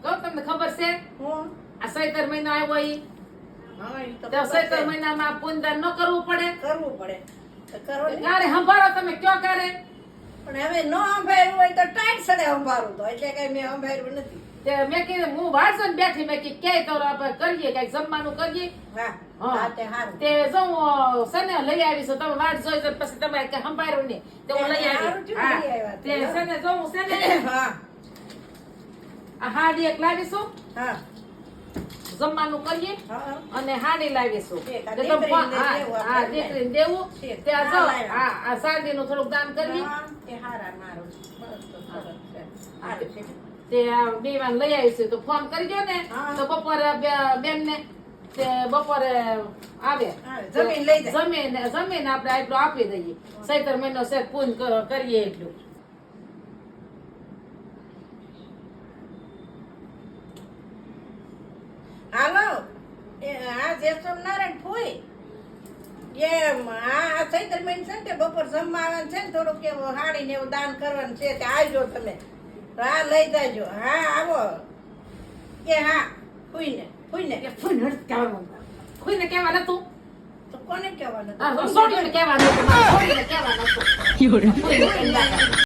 કહું તમને ખબર છે હું આ સૈતર મહિનો આવ્યો ઈ હા ઈ તો તો ખબર સૈતર છે. મહિનામાં પુનદાન ન કરવું પડે કરવું પડે તો કરો ને. ક્યારે સંભાળો તમે કયો ક્યારે પણ હવે ન સંભાળ્યું હોય તો ટાઈટ સડે સંભાળું તો એટલે કઈ મેં સંભાળ્યું નથી. તે મેં કીધું હું વાળસન બેઠી મેં કીધું ક્યાંય તો આપણે કરીએ કઈક જમવાનું કરીએ હા હા. હા તે સારું. તે જો હું સને લઈ આવીશું તમે વાટ જોઈ તો પછી તમારે કઈ સંભાળ્યું નહીં તો હું લઈ સારું આવી થયું હા. લઈ આવ્યા તે તે. સને જો હું સને હા આ હાડી એક લાવીશું હા જમવાનું કરીએ હા અને હાડી લાવીશું ઠીક, આ તે તો દીકરીને હા, દેવું હા આપણે. દીકરીને દેવું ઠીક, તે આ હા, જો લાવ્યા. આ સાડીનું થોડુંક દાન કરીએ હા, એ હારા મારું. બસ તો સરસ છે. હારું છે. તે આ બેવાન લઈ આવીશું તો ફોન કરજો ને હા. તો બપોરે બેન ને તે બપોરે આવે હા, જમીન લઈ જાય. જમીન આપણે આટલું આપી દઈએ સૈતર મહિનો છે પૂન કરીએ એટલું હાલો એ આ જેસમ નારાયણ ફોઈ એ આ ચૈત્ર મહિને છે ને તે બપોર જમવા આવવાનું છે ને થોડુંક એવું હાડી ને એવું દાન કરવાનું છે તે આવજો તમે હા લઈ જાજો હા આવો કે હા ફૂઈને કે ફૂન હટ કહેવાનું કોઈને કહેવા નતું તો કોને કહેવાનું સોડીને કહેવાનું હતું મારે સોડીને કહેવાનું હતું